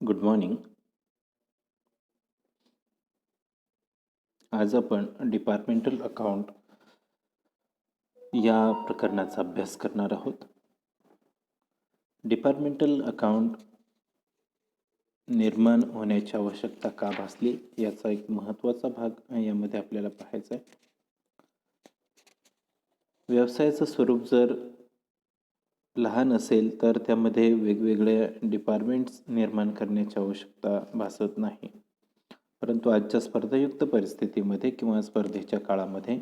Good morning. आज आपण departmental account या प्रकरणाचा अभ्यास करणार आहोत. डिपार्टमेंटल अकाउंट निर्माण होण्याची आवश्यकता का भासली याचा एक महत्त्वाचा भाग यामध्ये आपल्याला पाहायचा आहे. व्यवसायाचं स्वरूप जर लहान असेल तर त्यामध्ये वेगवेगळ्या डिपार्टमेंट्स निर्माण करण्याची आवश्यकता भासत नाही. परंतु आजच्या स्पर्धायुक्त परिस्थितीमध्ये किंवा स्पर्धेच्या काळामध्ये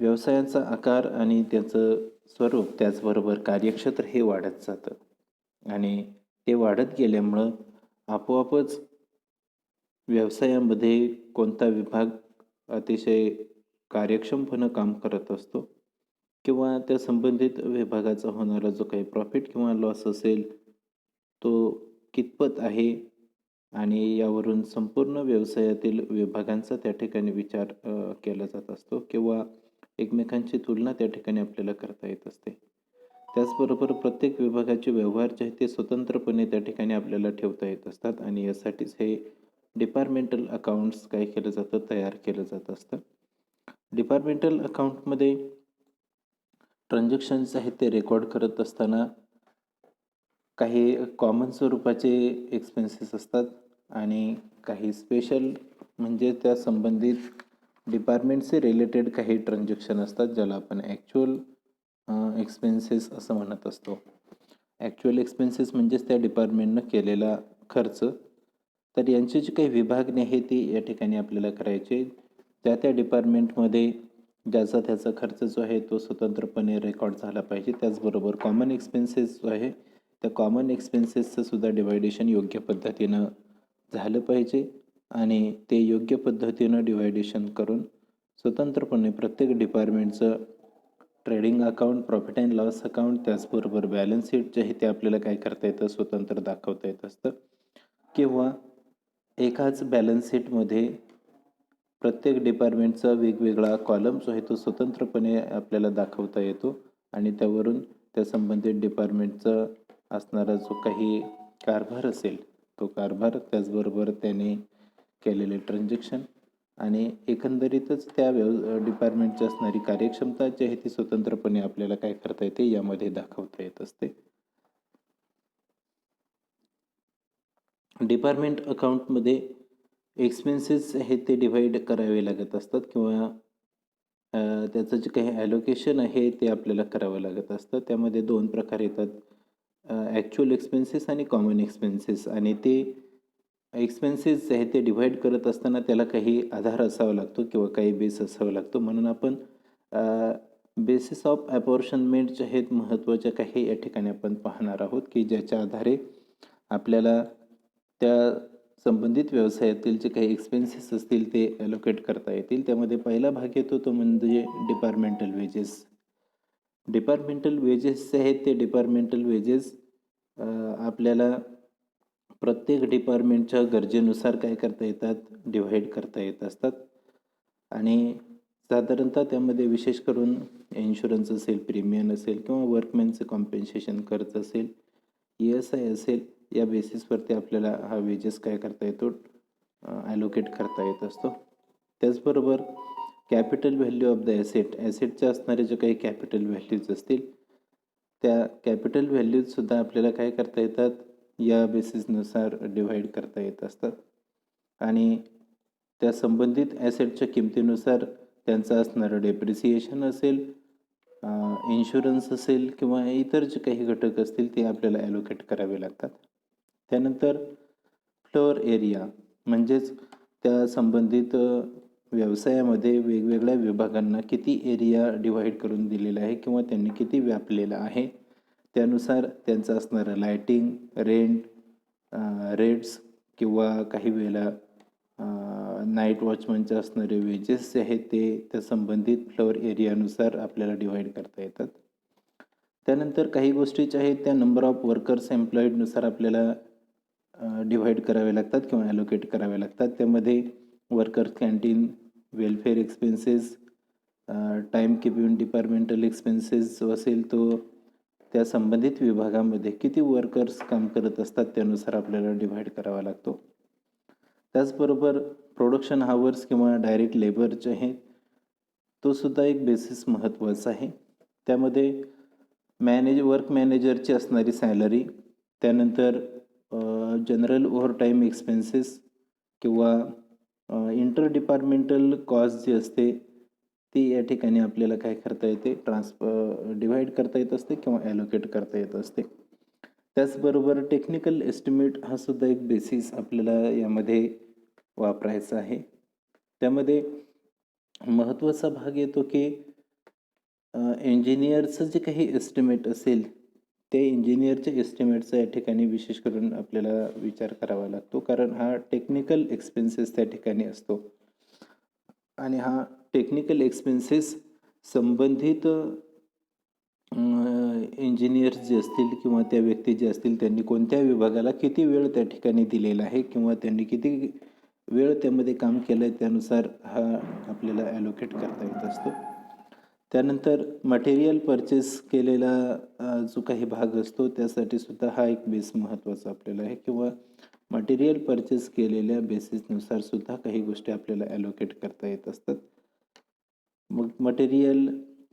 व्यवसायाचा आकार आणि त्याचं स्वरूप त्याचबरोबर कार्यक्षेत्र हे वाढत जातं आणि ते वाढत गेल्यामुळं आपोआपच व्यवसायामध्ये कोणता विभाग अतिशय कार्यक्षमपणे काम करत असतो किंवा त्या संबंधित विभागाचा होणारा जो काही प्रॉफिट किंवा लॉस असेल तो कितपत आहे आणि यावरून संपूर्ण व्यवसायातील विभागांचा त्या ठिकाणी विचार केला जात असतो किंवा एकमेकांची तुलना त्या ठिकाणी आपल्याला करता येत असते. त्याचबरोबर प्रत्येक विभागाचे व्यवहार जे आहेत ते स्वतंत्रपणे त्या ठिकाणी आपल्याला ठेवता येत असतात आणि यासाठीच हे डिपार्टमेंटल अकाउंट्स काय केलं जातं, तयार केलं जात असतं. डिपार्टमेंटल अकाउंटमध्ये ट्रान्झॅक्शन्स आहेत ते रेकॉर्ड करत असताना काही कॉमन स्वरूपाचे एक्सपेन्सेस असतात आणि काही स्पेशल म्हणजे त्या संबंधित डिपार्टमेंटचे रिलेटेड काही ट्रान्झॅक्शन असतात ज्याला आपण ॲक्च्युअल एक्सपेन्सेस असं म्हणत असतो. ॲक्च्युअल एक्सपेन्सेस म्हणजेच त्या डिपार्टमेंटनं केलेला खर्च. तर यांची जी काही विभागणी आहे ती या ठिकाणी आपल्याला करायची. त्या डिपार्टमेंटमध्ये ज्याचा त्याचा खर्च जो आहे तो स्वतंत्रपणे रेकॉर्ड झाला पाहिजे. त्याचबरोबर कॉमन एक्सपेन्सेस जो आहे त्या कॉमन एक्सपेन्सेसचं सुद्धा डिवायडेशन योग्य पद्धतीनं झालं पाहिजे आणि ते योग्य पद्धतीनं डिवायडेशन करून स्वतंत्रपणे प्रत्येक डिपार्टमेंटचं trading account, profit and loss account, त्याचबरोबर बॅलन्स शीट जे आहे ते आपल्याला काय करता येतं, स्वतंत्र दाखवता येत असतं किंवा एकाच बॅलन्स शीटमध्ये प्रत्येक डिपार्टमेंटचा वेगवेगळा कॉलम जो आहे तो स्वतंत्रपणे आपल्याला दाखवता येतो आणि त्यावरून त्या संबंधित डिपार्टमेंटचा असणारा जो काही कारभार असेल तो कारभार, त्याचबरोबर त्याने केलेले ट्रान्झॅक्शन आणि एकंदरीतच त्या डिपार्टमेंटची असणारी कार्यक्षमता जी आहे ती स्वतंत्रपणे आपल्याला काय करता येते यामध्ये दाखवता येत असते. डिपार्टमेंट अकाउंटमध्ये एक्सपेन्सेस आहेत ते डिव्हाइड करावे लागत असतात किंवा त्याचं जे काही ॲलोकेशन आहे ते आपल्याला करावं लागत असतं. त्यामध्ये दोन प्रकार येतात, ॲक्च्युअल एक्सपेन्सेस आणि कॉमन एक्सपेन्सेस. आणि ते एक्सपेन्सेस जे आहे ते डिव्हाइड करत असताना त्याला काही आधार असावा लागतो किंवा काही बेस असावा लागतो. म्हणून आपण बेसिस ऑफ अपॉर्शनमेंट जे आहेत महत्त्वाच्या काही या ठिकाणी आपण पाहणार आहोत की ज्याच्या आधारे आपल्याला त्या संबंधित व्यवसायातील जे काही एक्सपेन्सेस असतील ते ॲलोकेट करता येतील. त्यामध्ये पहिला भाग येतो तो म्हणजे डिपार्टमेंटल वेजेस. डिपार्टमेंटल वेजेस जे आहेत ते डिपार्टमेंटल वेजेस आपल्याला प्रत्येक डिपार्टमेंटच्या गरजेनुसार काय करता येतात, डिव्हाइड करता येत असतात आणि साधारणतः त्यामध्ये विशेष करून इन्शुरन्स असेल, प्रीमियम असेल किंवा वर्कमॅनचं कॉम्पेन्सेशन खर्च असेल, ESI असेल, या बेसिसवरती आपल्याला हा वेजेस काय करता येतो, ॲलोकेट करता येत असतो. त्याचबरोबर कॅपिटल व्हॅल्यू ऑफ द ॲसेटचे असणारे जे काही कॅपिटल व्हॅल्यूज असतील त्या कॅपिटल व्हॅल्यूजसुद्धा आपल्याला काय करता येतात, या बेसिसनुसार डिव्हाइड करता येत असतात आणि त्या संबंधित ॲसेटच्या किमतीनुसार त्यांचं असणारं डेप्रिसिएशन असेल, इन्शुरन्स असेल किंवा इतर जे काही घटक असतील ते आपल्याला ॲलोकेट करावे लागतात. त्यानंतर फ्लोअर एरिया म्हणजेच त्या संबंधित व्यवसायामध्ये वेगवेगळ्या विभागांना किती एरिया डिव्हाइड करून दिलेला आहे किंवा त्यांनी किती व्यापलेला आहे त्यानुसार त्यांचं असणारं लायटिंग, रेंट, रेट्स किंवा काही वेळेला नाईट वॉचमनचे असणारे वेजेस जे आहेत ते त्या संबंधित फ्लोअर एरियानुसार आपल्याला डिव्हाइड करता येतात. त्यानंतर काही गोष्टी ज्या आहेत त्या नंबर ऑफ वर्कर्स एम्प्लॉईडनुसार आपल्याला डिव्हाइड करावे लागतात किंवा ॲलोकेट करावे लागतात. त्यामध्ये workers canteen, welfare expenses, time keeping departmental expenses जो असेल तो त्या संबंधित विभागामध्ये किती वर्कर्स काम करत असतात त्यानुसार आपल्याला डिव्हाइड करावा लागतो. त्याचबरोबर प्रोडक्शन हावर्स किंवा डायरेक्ट लेबर जे आहे तो सुद्धा एक बेसिस महत्त्वाचा आहे. त्यामध्ये वर्क मॅनेजरची असणारी सॅलरी, त्यानंतर जनरल ओव्हरटाईम एक्सपेन्सेस किंवा इंटर डिपार्टमेंटल कॉस्ट जी असते ती या ठिकाणी आपल्याला काय करता येते, डिव्हाइड करता येत असते किंवा ॲलोकेट करता येत असते. त्याचबरोबर टेक्निकल एस्टिमेट हा सुद्धा एक बेसिस आपल्याला यामध्ये वापरायचा आहे. त्यामध्ये महत्त्वाचा भाग येतो की इंजिनियरचं जे काही एस्टिमेट असेल ते इंजिनियरच्या एस्टिमेटचा या ठिकाणी विशेष करून आपल्याला विचार करावा लागतो, कारण हा टेक्निकल एक्सपेन्सेस त्या ठिकाणी असतो आणि हा टेक्निकल एक्सपेन्सेस संबंधित इंजिनियर्स जे असतील किंवा त्या व्यक्ती जे असतील त्यांनी कोणत्या विभागाला किती वेळ त्या ठिकाणी दिलेला आहे किंवा त्यांनी किती वेळ त्यामध्ये काम केलं आहे त्यानुसार हा आपल्याला ॲलोकेट करता येत असतो. त्यानंतर मटेरियल परचेस केलेला जो काही भाग असतो त्यासाठी सुद्धा हा एक बेस महत्त्वाचा आपल्याला आहे किंवा मटेरियल परचेस केलेल्या बेसिसनुसार सुद्धा काही गोष्टी आपल्याला ॲलोकेट करता येत असतात. मग मटेरियल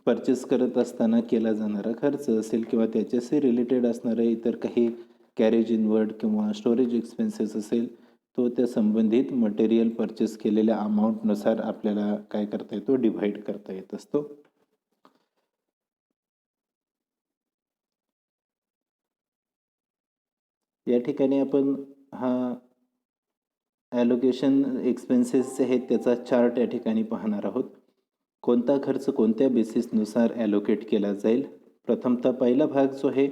परचेस करत असताना केला जाणारा खर्च असेल किंवा त्याच्याशी रिलेटेड असणारे इतर काही कॅरेज इनवर्ड किंवा स्टोरेज एक्सपेन्सेस असेल तो त्या संबंधित मटेरियल परचेस केलेल्या अमाऊंटनुसार आपल्याला काय करता येतो, डिव्हाइड करता येत असतो. या ठिकाणी आपण हा ॲलोकेशन एक्सपेन्सेस जे आहेत त्याचा चार्ट या ठिकाणी पाहणार आहोत. कोणता खर्च कोणत्या बेसिसनुसार ॲलोकेट केला जाईल. प्रथमतः पहिला भाग जो आहे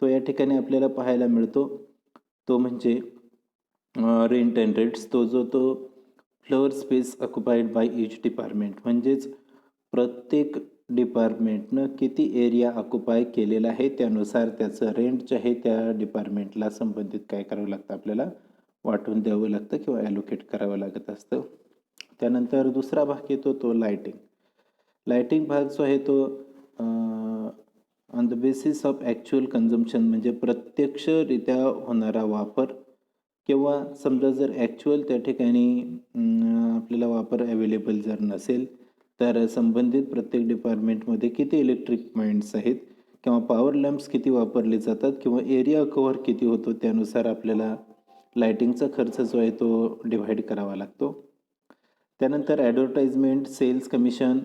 तो या ठिकाणी आपल्याला पाहायला मिळतो तो म्हणजे रेंट अँड रेट्स. तो फ्लोअर स्पेस ऑक्युपाईड बाय इच डिपार्टमेंट, म्हणजेच प्रत्येक डिपार्टमेंटनं किती एरिया ऑक्युपाय केलेला आहे त्यानुसार त्याचं रेंट जे आहे त्या डिपार्टमेंटला संबंधित काय करावं लागतं, आपल्याला वाटून द्यावं लागतं किंवा ॲलोकेट करावं लागत असतं. त्यानंतर दुसरा भाग येतो तो लायटिंग भाग जो आहे तो on the basis of actual consumption, म्हणजे प्रत्यक्षरित्या होणारा वापर किंवा समजा जर ॲक्च्युअल त्या ठिकाणी आपल्याला वापर अवेलेबल जर नसेल तर संबंधित प्रत्येक डिपार्टमेंटमध्ये किती इलेक्ट्रिक पॉईंट्स आहेत किंवा पॉवर लॅम्प्स किती वापरले जातात किंवा एरिया कव्हर किती होतो त्यानुसार आपल्याला लायटिंगचा खर्च जो आहे तो डिव्हाइड करावा लागतो. त्यानंतर ॲडव्हर्टाइजमेंट, सेल्स कमिशन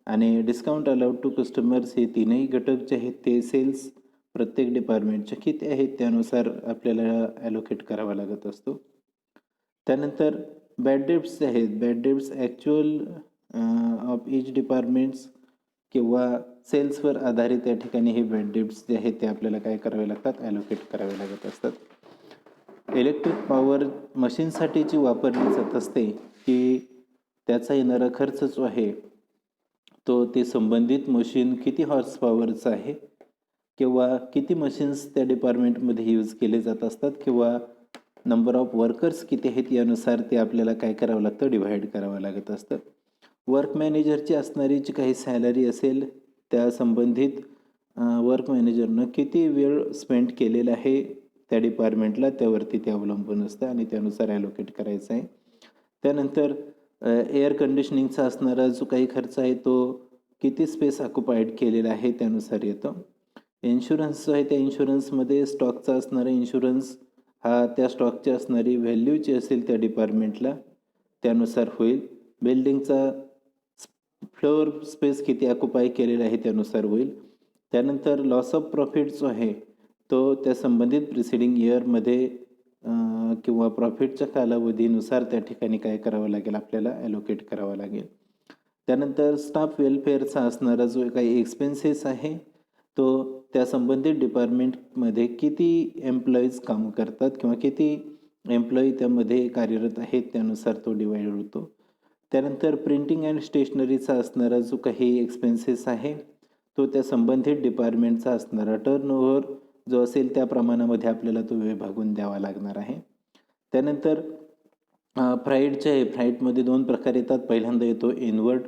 आणि डिस्काउंट अलाउड टू कस्टमर्स हे तीनही घटक जे आहेत ते सेल्स प्रत्येक डिपार्टमेंटचे किती आहेत त्यानुसार आपल्याला ॲलोकेट करावा लागत असतो. त्यानंतर बॅड डेब्ट्स जे आहेत, bad debts actual of each departments किंवा सेल्सवर आधारित या ठिकाणी हे बॅड डेब्ट्स जे आहेत ते आपल्याला काय करावे लागतात, ॲलोकेट करावे लागत असतात. इलेक्ट्रिक पॉवर मशीनसाठी जी वापरली जात असते की त्याचा येणारा खर्च जो आहे तो ते संबंधित मशीन किती हॉर्स पॉवरचं आहे किंवा किती मशीन्स त्या डिपार्टमेंटमध्ये यूज केले जात असतात किंवा नंबर ऑफ वर्कर्स किती आहेत यानुसार ते आपल्याला काय करावं लागतं, डिव्हाइड करावं लागत असतं. वर्क मॅनेजरची असणारी जी काही सॅलरी असेल त्या संबंधित वर्क मॅनेजरनं किती वेळ स्पेंड केलेला आहे त्या डिपार्टमेंटला त्यावरती ते अवलंबून असतं आणि त्यानुसार ॲलोकेट करायचं आहे. त्यानंतर एअर कंडिशनिंगचा असणारा जो काही खर्च आहे तो किती स्पेस ऑक्युपाईड केलेला आहे त्यानुसार येतो. इन्शुरन्स जो आहे त्या इन्शुरन्समध्ये स्टॉकचा असणारा इन्शुरन्स हा त्या स्टॉकची असणारी व्हॅल्यू जी असेल त्या डिपार्टमेंटला त्यानुसार होईल. बिल्डिंगचा फ्लोअर स्पेस किती ऑक्युपाय केलेला आहे त्यानुसार होईल. त्यानंतर लॉस ऑफ प्रॉफिट जो आहे तो त्या संबंधित प्रिसिडिंग इयरमध्ये किंवा प्रॉफिटच्या कालावधीनुसार त्या ठिकाणी काय करावं लागेल, आपल्याला ॲलोकेट करावं लागेल. त्यानंतर स्टाफ वेलफेअरचा असणारा जो काही एक्सपेन्सेस आहे तो त्या संबंधित डिपार्टमेंटमध्ये किती एम्प्लॉईज काम करतात किंवा किती एम्प्लॉई त्यामध्ये कार्यरत आहेत त्यानुसार तो डिवाइड होतो. त्यानंतर प्रिंटिंग अँड स्टेशनरीचा असणारा जो काही एक्सपेन्सेस आहे तो त्या संबंधित डिपार्टमेंटचा असणारा टर्नओव्हर जो असेल त्या प्रमाणामध्ये आपल्याला तो विभागून द्यावा लागणार आहे. त्यानंतर फ्राईटचे आहे, फ्राईटमध्ये 2 प्रकार येतात. पहिल्यांदा येतो इनवर्ड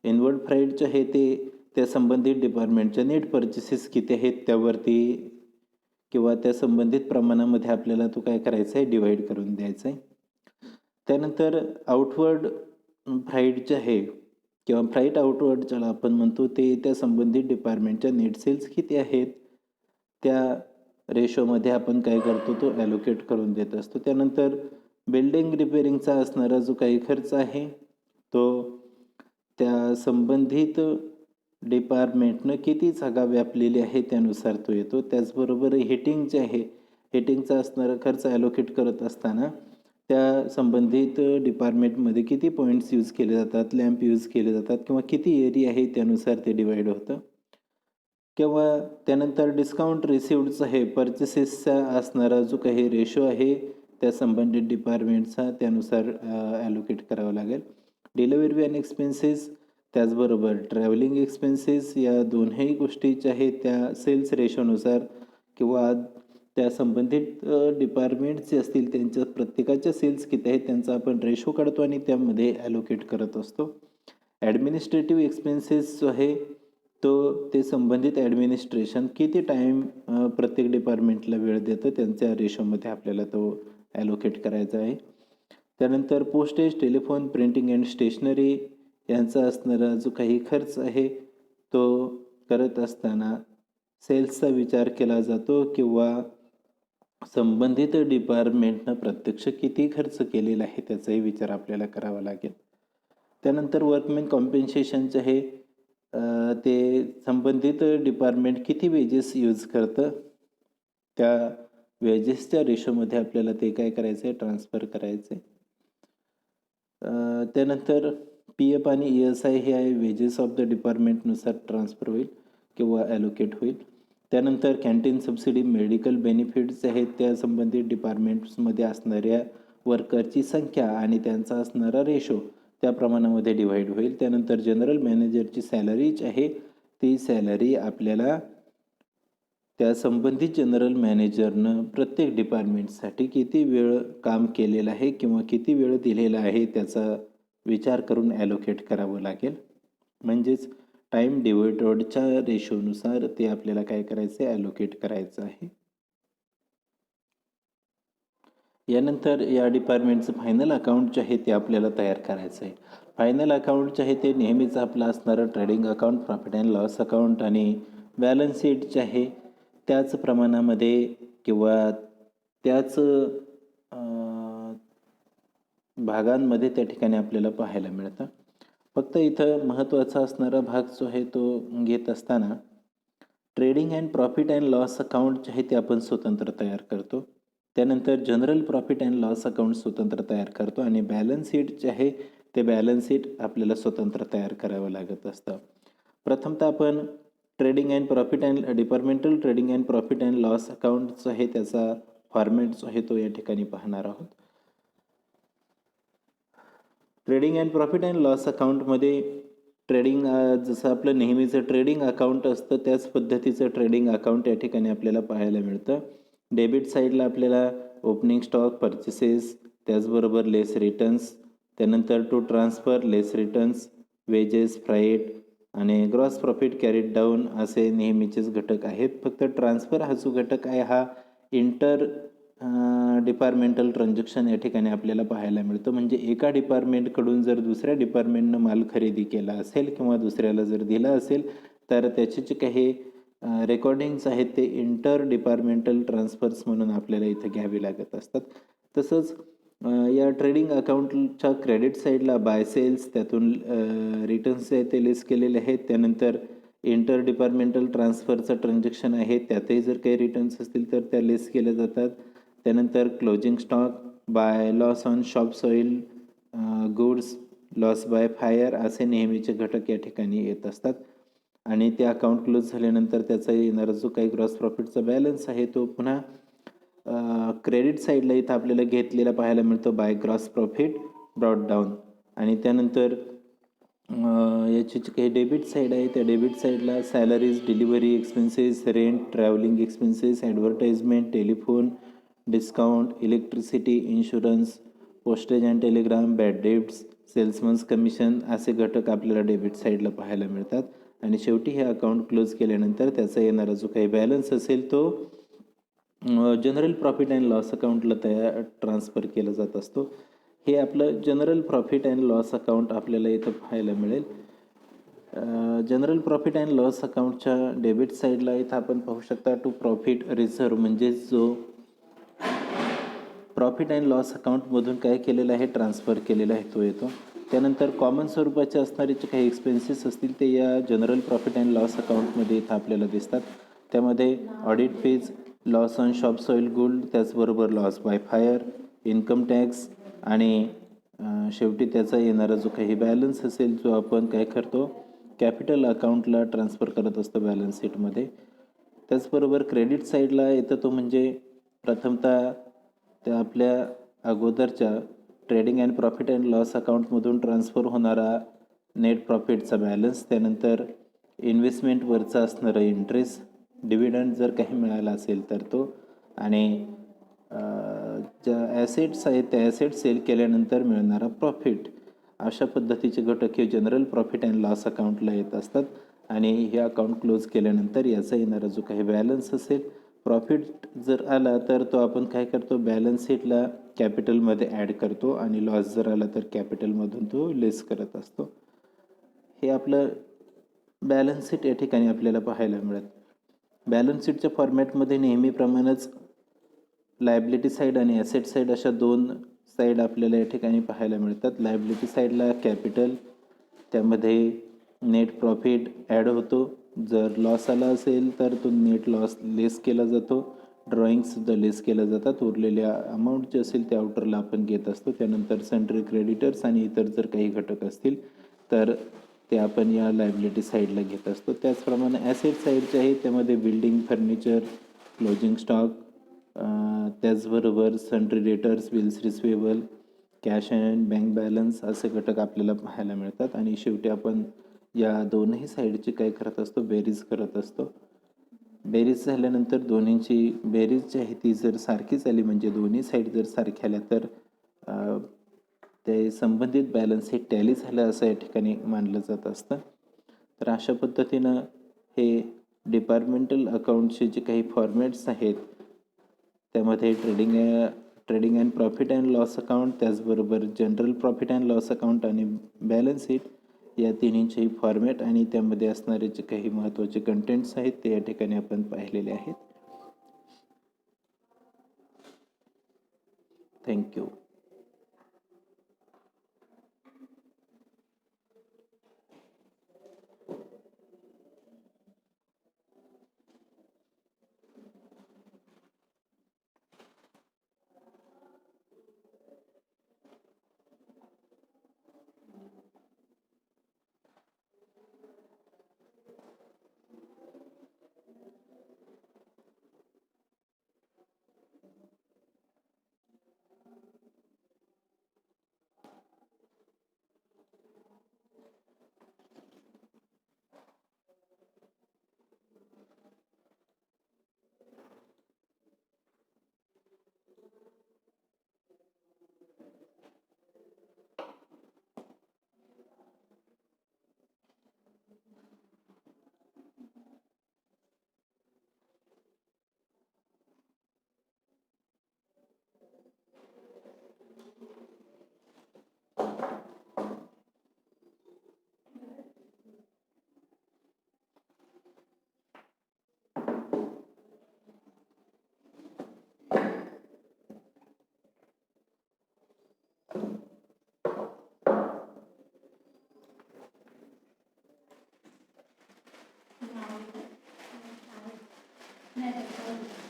इनवर्ड फ्राईडचे आहे ते त्या संबंधित डिपार्टमेंटच्या नेट पर्चेसेस किती आहेत त्यावरती किंवा त्या संबंधित प्रमाणामध्ये आपल्याला तो काय करायचा आहे, डिवाईड करून द्यायचा आहे. त्यानंतर आउटवर्ड फ्राईट जे आहे किंवा फ्राईट आउटवर्ड ज्याला आपण म्हणतो ते त्या संबंधित डिपार्टमेंटच्या नेट सेल्स किती आहेत त्या रेशोमध्ये आपण काय करतो तो ॲलोकेट करून देत असतो. त्यानंतर बिल्डिंग रिपेअरिंगचा असणारा जो काही खर्च आहे तो त्या संबंधित डिपार्टमेंटनं किती जागा व्यापलेली आहे त्यानुसार तो येतो. त्याचबरोबर हिटिंग जे आहे, हिटिंगचा असणारा खर्च ॲलोकेट करत असताना त्या संबंधित डिपार्टमेंटमध्ये किती पॉईंट्स यूज केले जातात, लॅम्प यूज केले जातात किंवा किती एरिया आहे त्यानुसार ते डिवाईड होतं. किंवा त्यानंतर डिस्काउंट रिसिव्डचा आहे, पर्चेसेसचा असणारा जो काही रेशो आहे त्या संबंधित डिपार्टमेंटचा त्यानुसार ॲलोकेट करावं लागेल. डिलिव्हरी अँड एक्सपेन्सेस त्याचबरोबर ट्रॅव्हलिंग एक्सपेन्सेस या दोन्ही गोष्टी ज्या आहेत त्या सेल्स रेशोनुसार किंवा त्या संबंधित डिपार्टमेंट्स जे असतील त्यांच्या प्रत्येकाच्या सेल्स किती आहेत त्यांचा आपण रेशो काढतो आणि त्यामध्ये ॲलोकेट करत असतो. ॲडमिनिस्ट्रेटिव्ह एक्सपेन्सेस जो आहे तो ते संबंधित ॲडमिनिस्ट्रेशन किती टाईम प्रत्येक डिपार्टमेंटला वेळ देतं त्यांच्या रेशोमध्ये आपल्याला तो ॲलोकेट करायचा आहे. त्यानंतर postage, telephone, printing and stationery यांचा असणारा जो काही खर्च आहे तो करत असताना सेल्सचा विचार केला जातो किंवा संबंधित डिपार्टमेंटनं प्रत्यक्ष किती खर्च केलेला आहे त्याचाही विचार आपल्याला करावा लागेल. त्यानंतर वर्कमॅन कॉम्पेन्सेशनचं हे ते संबंधित डिपार्टमेंट किती वेजेस यूज करतं त्या वेजेसच्या रेशोमध्ये आपल्याला ते काय करायचं आहे, ट्रान्सफर करायचं आहे. त्यानंतर PF आणि ESI हे आहे वेजेस ऑफ द डिपार्टमेंटनुसार ट्रान्सफर होईल किंवा ॲलोकेट होईल. त्यानंतर कॅन्टीन सबसिडी, मेडिकल बेनिफिट्स आहेत त्या संबंधित डिपार्टमेंट्समध्ये असणाऱ्या वर्करची संख्या आणि त्यांचा असणारा रेशो त्या प्रमाणामध्ये डिव्हाइड होईल. त्यानंतर जनरल मॅनेजरची सॅलरी जी आहे ती सॅलरी आपल्याला त्या संबंधित जनरल मॅनेजरनं प्रत्येक डिपार्टमेंटसाठी किती वेळ काम केलेलं आहे किंवा किती वेळ दिलेला आहे त्याचा विचार करून ॲलोकेट करावं लागेल. म्हणजेच टाईम डिव्होटेडच्या रेशोनुसार ते आपल्याला काय करायचं आहे, ॲलोकेट करायचं आहे. यानंतर या डिपार्टमेंटचं फायनल अकाउंट जे आहे ते आपल्याला तयार करायचं आहे. फायनल अकाउंट जे आहे ते नेहमीच आपलं असणारं trading account, profit and loss account आणि बॅलन्स शीट जे आहे त्याच प्रमाणामध्ये किंवा त्याच भागांमध्ये त्या ठिकाणी आपल्याला पाहायला मिळतं. फक्त इथं महत्त्वाचा असणारा भाग जो आहे तो घेत असताना trading and profit and loss account जे आहे ते आपण स्वतंत्र तयार करतो. त्यानंतर general profit and loss account स्वतंत्र तयार करतो आणि बॅलन्स शीट जे आहे ते बॅलन्स शीट आपल्याला स्वतंत्र तयार करावं लागत असतं. प्रथमतः आपण trading and profit and departmental trading and profit and loss account जो आहे त्याचा फॉर्मॅट जो आहे तो या ठिकाणी पाहणार आहोत. Trading and profit and loss अकाउंटमध्ये ट्रेडिंग जसं आपलं नेहमीचं ट्रेडिंग अकाउंट असतं त्याच पद्धतीचं ट्रेडिंग अकाउंट या ठिकाणी आपल्याला पाहायला मिळतं. डेबिट साईडला आपल्याला ओपनिंग स्टॉक, पर्चेसेस, त्याचबरोबर लेस रिटर्न्स, त्यानंतर to transfer, less returns, wages, freight आणि ग्रॉस प्रॉफिट कॅरीड डाऊन असे नेहमीचेच घटक आहेत. फक्त ट्रान्सफर हा जो घटक आहे हा इंटर डिपार्टमेंटल ट्रान्झॅक्शन या ठिकाणी आपल्याला पाहायला मिळतं. म्हणजे एका डिपार्टमेंटकडून जर दुसऱ्या डिपार्टमेंटनं माल खरेदी केला असेल किंवा दुसऱ्याला जर दिला असेल तर त्याचे जे काही रेकॉर्डिंग्स आहेत ते इंटर डिपार्टमेंटल ट्रान्सफर्स म्हणून आपल्याला इथं घ्यावे लागत असतात. तसंच या ट्रेडिंग अकाउंटच्या क्रेडिट साईडला बाय सेल्स त्यातून रिटर्न्स आहेत ते लिस्ट केलेले आहेत. त्यानंतर इंटर डिपार्टमेंटल ट्रान्सफरचं ट्रान्झॅक्शन आहे त्यातही जर काही रिटर्न्स असतील तर त्या लिस्ट केल्या जातात. त्यानंतर closing stock, by loss on shop soil goods, loss by fire असे नेहमीचे घटक या ठिकाणी येत असतात. आणि ते अकाउंट क्लोज झाल्यानंतर त्याचा येणारा जो काही ग्रॉस प्रॉफिटचा बॅलन्स आहे तो पुन्हा क्रेडिट साईडला इथं आपल्याला घेतलेला पाहायला मिळतो by gross profit brought down. आणि त्यानंतर याची जी काही डेबिट साईड आहे त्या डेबिट साईडला salaries, delivery expenses, rent, travelling expenses, advertisement, telephone, discount, electricity, insurance, postage and telegram, bad debts, salesman's commission असे घटक आपल्याला डेबिट साईडला पाहायला मिळतात. आणि शेवटी हे अकाउंट क्लोज केल्यानंतर त्याचा येणारा जो काही बॅलन्स असेल तो जनरल प्रॉफिट अँड लॉस अकाउंटला ट्रान्सफर केला जात असतो. हे आपलं general profit and loss account आपल्याला इथं पाहायला मिळेल. जनरल प्रॉफिट अँड लॉस अकाउंटच्या डेबिट साईडला इथं आपण पाहू शकता टू प्रॉफिट रिझर्व म्हणजेच जो प्रॉफिट अँड लॉस अकाउंटमधून काय केलेलं आहे ट्रान्सफर केलेला आहे तो येतो. त्यानंतर कॉमन स्वरूपाचे असणारे जे काही एक्सपेन्सेस असतील ते या जनरल प्रॉफिट अँड लॉस अकाउंटमध्ये इथं आपल्याला दिसतात. त्यामध्ये audit fees, loss on shop soil good, त्याचबरोबर loss by fire, income tax आणि शेवटी त्याचा येणारा जो काही बॅलन्स असेल जो आपण काय करतो कॅपिटल अकाउंटला ट्रान्सफर करत असतो बॅलन्स शीटमध्ये. त्याचबरोबर क्रेडिट साईडला येतं तो म्हणजे प्रथमतः त्या आपल्या अगोदरच्या trading and profit and loss अकाउंटमधून ट्रान्सफर होणारा नेट प्रॉफिटचा बॅलन्स, त्यानंतर इन्व्हेस्टमेंटवरचा असणारा इंटरेस्ट, डिव्हिडंड जर काही मिळाला असेल तर तो, आणि ज्या ॲसेट्स आहेत त्या ॲसेट सेल केल्यानंतर मिळणारा प्रॉफिट. अशा पद्धतीचे घटक हे जनरल प्रॉफिट अँड लॉस अकाउंटला येत असतात. आणि हे अकाउंट क्लोज केल्यानंतर याचा येणारा जो काही बॅलन्स असेल, प्रॉफिट जर आला तर तो आपण काय करतो बॅलन्स शीटला कॅपिटलमध्ये ॲड करतो आणि लॉस जर आला तर कॅपिटलमधून तो लेस करत असतो. हे आपलं बॅलन्स शीट या ठिकाणी आपल्याला पाहायला मिळत. बॅलन्स शीटच्या फॉर्मॅटमध्ये नेहमीप्रमाणेच लायबिलिटी साईड आणि ॲसेट साईड अशा दोन साईड आपल्याला या ठिकाणी पाहायला मिळतात. लायबिलिटी साईडला कॅपिटल, त्यामध्ये नेट प्रॉफिट ॲड होतो. जर लॉस आला असेल तर तो नेट लॉस लेस केला जातो, ड्रॉइंगसुद्धा लेस केल्या जातात. उरलेल्या अमाऊंट जे असेल ते आउटरला आपण घेत असतो. त्यानंतर सन्ड्री क्रेडिटर्स आणि इतर जर काही घटक असतील तर ते आपण या लायबिलिटी साईडला घेत असतो. त्याचप्रमाणे ॲसेट साईडचे आहे त्यामध्ये बिल्डिंग, फर्निचर, क्लोजिंग स्टॉक, त्याचबरोबर sundry debtors, bills receivable, cash and bank balance असे घटक आपल्याला पाहायला मिळतात. आणि शेवटी आपण या दोनही साईडची काय करत असतो बेरीज करत असतो. बेरीज झाल्यानंतर दोन्हींची बेरीज जी आहे ती जर सारखीच आली म्हणजे दोन्ही साईड जर सारख्या आल्या तर ते संबंधित बॅलन्स हे टॅली झालं असं या ठिकाणी मानलं जात असतं. तर अशा पद्धतीनं हे डिपार्टमेंटल अकाउंटचे जे काही फॉर्मॅट्स आहेत त्यामध्ये trading and profit and loss account, त्याचबरोबर general profit and loss account आणि बॅलन्स शीट या तिन्हींचेही फॉर्मॅट आणि त्यामध्ये असणारे जे काही महत्त्वाचे कंटेंट्स आहेत ते या ठिकाणी आपण पाहिलेले आहेत. थँक्यू. नाही